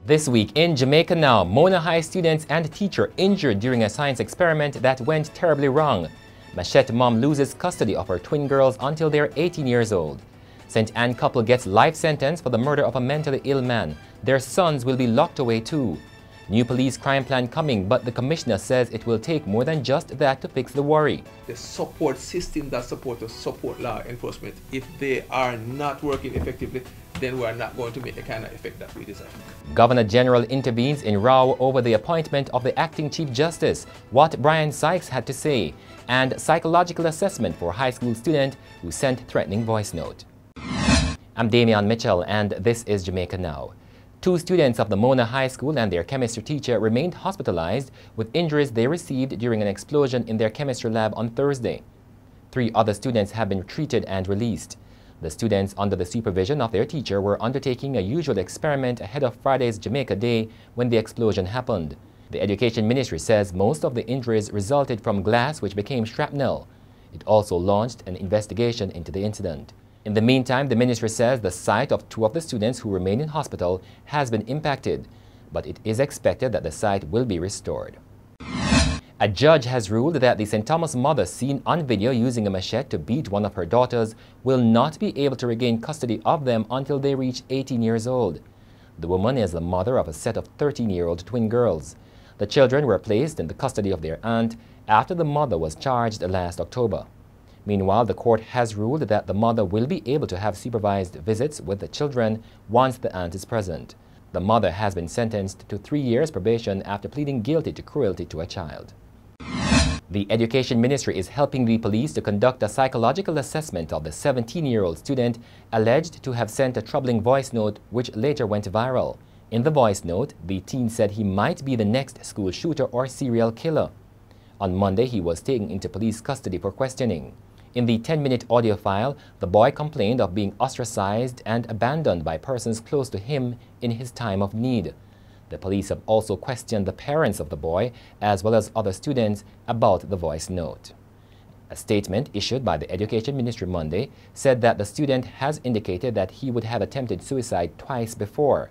This week in Jamaica Now, Mona High students and teacher injured during a science experiment that went terribly wrong. Machete mom loses custody of her twin girls until they're 18 years old. St. Anne couple gets life sentence for the murder of a mentally ill man. Their sons will be locked away too. New police crime plan coming, but the commissioner says it will take more than just that to fix the worry. The support system that support law enforcement, if they are not working effectively, then we are not going to make the kind of effect that we desire. Governor General intervenes in row over the appointment of the acting Chief Justice, what Brian Sykes had to say, and psychological assessment for high school student who sent threatening voice note. I'm Damian Mitchell and this is Jamaica Now. 2 students of the Mona High School and their chemistry teacher remained hospitalized with injuries they received during an explosion in their chemistry lab on Thursday. 3 other students have been treated and released. The students, under the supervision of their teacher, were undertaking a usual experiment ahead of Friday's Jamaica Day when the explosion happened. The Education Ministry says most of the injuries resulted from glass which became shrapnel. It also launched an investigation into the incident. In the meantime, the ministry says the sight of 2 of the students who remain in hospital has been impacted, but it is expected that the sight will be restored. A judge has ruled that the St. Thomas mother seen on video using a machete to beat one of her daughters will not be able to regain custody of them until they reach 18 years old. The woman is the mother of a set of 13-year-old twin girls. The children were placed in the custody of their aunt after the mother was charged last October. Meanwhile, the court has ruled that the mother will be able to have supervised visits with the children once the aunt is present. The mother has been sentenced to 3 years probation after pleading guilty to cruelty to a child. The Education Ministry is helping the police to conduct a psychological assessment of the 17-year-old student alleged to have sent a troubling voice note which later went viral. In the voice note, the teen said he might be the next school shooter or serial killer. On Monday, he was taken into police custody for questioning. In the 10-minute audio file, the boy complained of being ostracized and abandoned by persons close to him in his time of need. The police have also questioned the parents of the boy, as well as other students, about the voice note. A statement issued by the Education Ministry Monday said that the student has indicated that he would have attempted suicide twice before.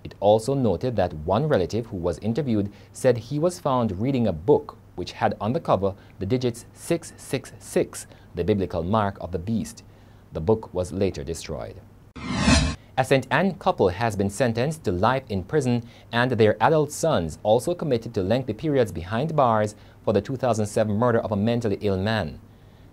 It also noted that one relative who was interviewed said he was found reading a book which had on the cover the digits 666, the biblical mark of the beast. The book was later destroyed. A St. Anne couple has been sentenced to life in prison and their adult sons also committed to lengthy periods behind bars for the 2007 murder of a mentally ill man.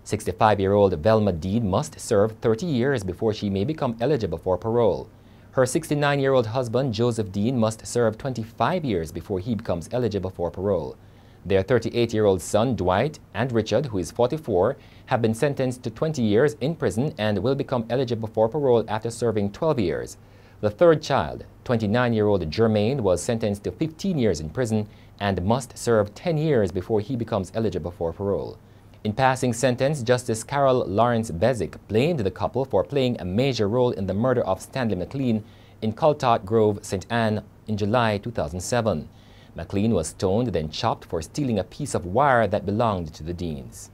65-year-old Velma Dean must serve 30 years before she may become eligible for parole. Her 69-year-old husband, Joseph Dean, must serve 25 years before he becomes eligible for parole. Their 38-year-old son, Dwight, and Richard, who is 44, have been sentenced to 20 years in prison and will become eligible for parole after serving 12 years. The third child, 29-year-old Jermaine, was sentenced to 15 years in prison and must serve 10 years before he becomes eligible for parole. In passing sentence, Justice Carol Lawrence Bezic blamed the couple for playing a major role in the murder of Stanley McLean in Coltart Grove, St. Anne in July 2007. McLean was stoned, then chopped for stealing a piece of wire that belonged to the Deans.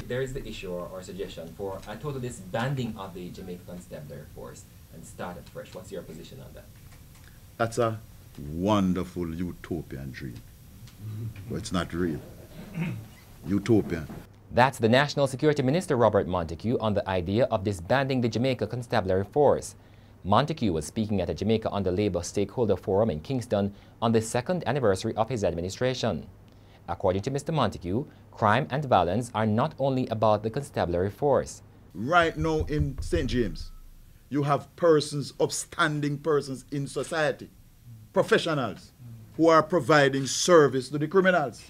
There is the issue or suggestion for a total disbanding of the Jamaica Constabulary Force and start afresh. What's your position on that? That's a wonderful utopian dream. But it's not real. Utopian. That's the National Security Minister Robert Montague on the idea of disbanding the Jamaica Constabulary Force. Montague was speaking at a Jamaica Under Labour Stakeholder Forum in Kingston on the 2nd anniversary of his administration. According to Mr. Montague, crime and violence are not only about the constabulary force. Right now in St. James, you have persons, upstanding persons in society, professionals, who are providing service to the criminals.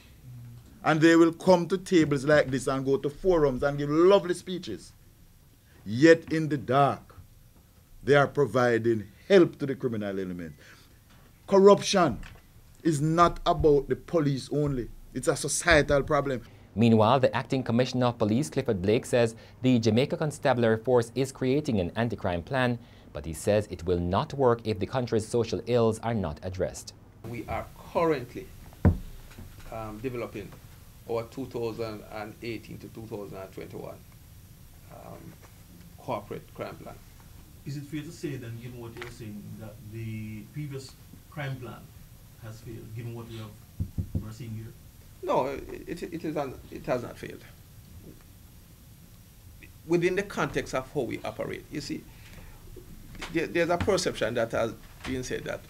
And they will come to tables like this and go to forums and give lovely speeches. Yet in the dark, they are providing help to the criminal element. Corruption is not about the police only. It's a societal problem. Meanwhile, the acting commissioner of police, Clifford Blake, says the Jamaica Constabulary Force is creating an anti-crime plan, but he says it will not work if the country's social ills are not addressed. We are currently developing our 2018 to 2021 corporate crime plan. Is it fair to say then, given what you're saying, that the previous crime plan has failed, given what we're seeing here? No, it has not failed. Within the context of how we operate, you see, there's a perception that has been said that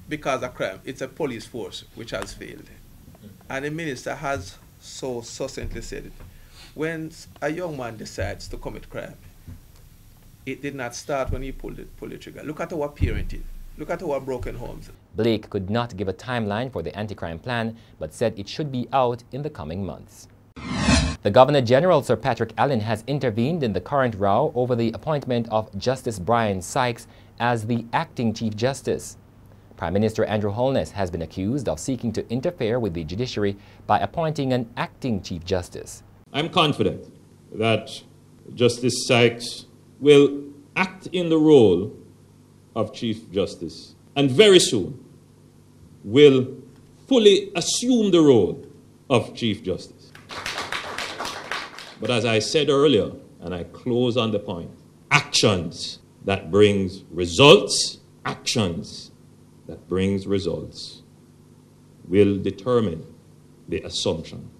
because of crime, it's a police force which has failed. And the minister has so succinctly said it. When a young man decides to commit crime, it did not start when he pulled the trigger. Look at our parenting. Look at our broken homes. Blake could not give a timeline for the anti-crime plan, but said it should be out in the coming months. The Governor-General, Sir Patrick Allen, has intervened in the current row over the appointment of Justice Brian Sykes as the acting Chief Justice. Prime Minister Andrew Holness has been accused of seeking to interfere with the judiciary by appointing an acting Chief Justice. I'm confident that Justice Sykes will act in the role of Chief Justice and very soon will fully assume the role of Chief Justice. But as I said earlier, and I close on the point, actions that brings results, actions that brings results will determine the assumption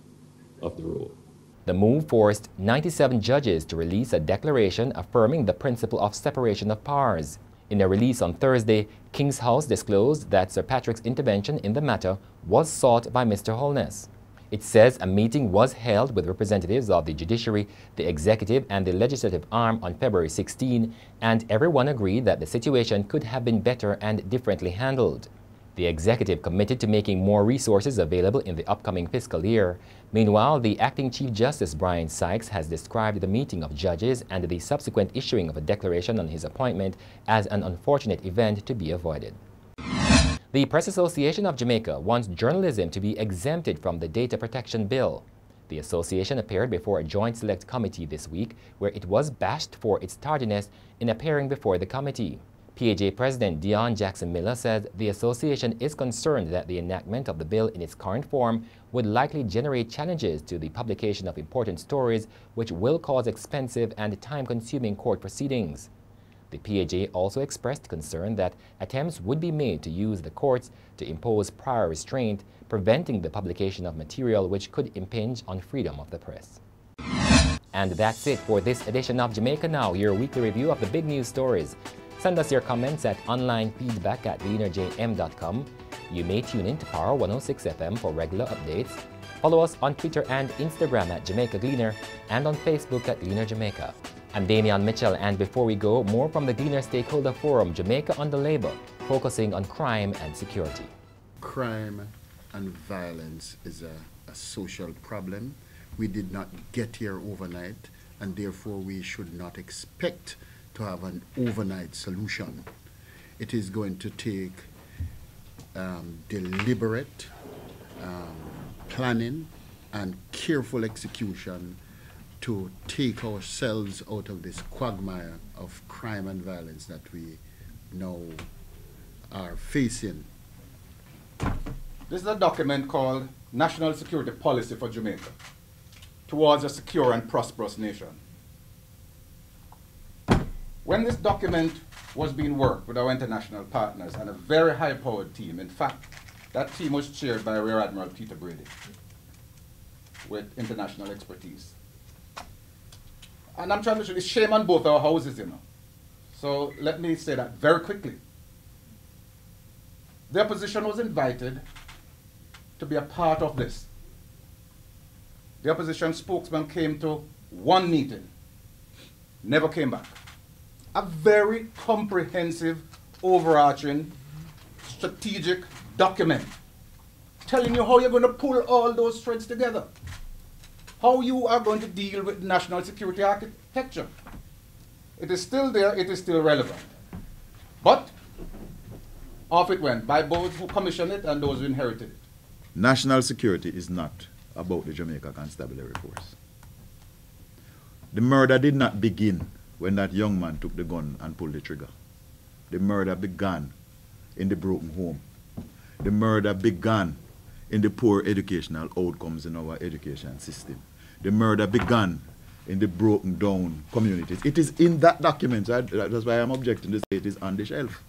of the role. The move forced 97 judges to release a declaration affirming the principle of separation of powers. In a release on Thursday, King's House disclosed that Sir Patrick's intervention in the matter was sought by Mr. Holness. It says a meeting was held with representatives of the judiciary, the executive and the legislative arm on February 16, and everyone agreed that the situation could have been better and differently handled. The executive committed to making more resources available in the upcoming fiscal year. Meanwhile, the acting Chief Justice Brian Sykes has described the meeting of judges and the subsequent issuing of a declaration on his appointment as an unfortunate event to be avoided. The Press Association of Jamaica wants journalism to be exempted from the Data Protection Bill. The association appeared before a joint select committee this week, where it was bashed for its tardiness in appearing before the committee. PAJ President Dion Jackson Miller said the association is concerned that the enactment of the bill in its current form would likely generate challenges to the publication of important stories, which will cause expensive and time-consuming court proceedings. The PAJ also expressed concern that attempts would be made to use the courts to impose prior restraint, preventing the publication of material which could impinge on freedom of the press. And that's it for this edition of Jamaica Now, your weekly review of the big news stories. Send us your comments at onlinefeedback@gleanerjm.com. You may tune in to Power 106 FM for regular updates. Follow us on Twitter and Instagram at Jamaica Gleaner and on Facebook at Gleaner Jamaica. I'm Damian Mitchell, and before we go, more from the Gleaner Stakeholder Forum, Jamaica Under Labor, focusing on crime and security. Crime and violence is a social problem. We did not get here overnight, and therefore we should not expect to have an overnight solution. It is going to take deliberate planning and careful execution to take ourselves out of this quagmire of crime and violence that we now are facing. This is a document called National Security Policy for Jamaica towards a secure and prosperous nation. When this document was being worked with our international partners and a very high-powered team, in fact, that team was chaired by Rear Admiral Peter Brady with international expertise. And I'm trying to show the shame on both our houses, you know. So let me say that very quickly. The opposition was invited to be a part of this. The opposition spokesman came to one meeting, never came back. A very comprehensive, overarching, strategic document telling you how you're going to pull all those threads together, how you are going to deal with national security architecture. It is still there, it is still relevant. But off it went by both who commissioned it and those who inherited it. National security is not about the Jamaica Constabulary Force. The murder did not begin when that young man took the gun and pulled the trigger. The murder began in the broken home. The murder began in the poor educational outcomes in our education system. The murder began in the broken down communities. It is in that document, so that's why I'm objecting to say it is on the shelf.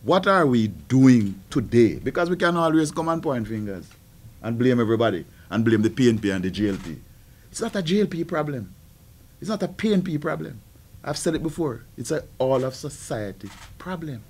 what are we doing today? Because we can always come and point fingers and blame everybody and blame the PNP and the JLP. It's not a JLP problem. It's not a PNP problem. I've said it before. It's a all of society problem.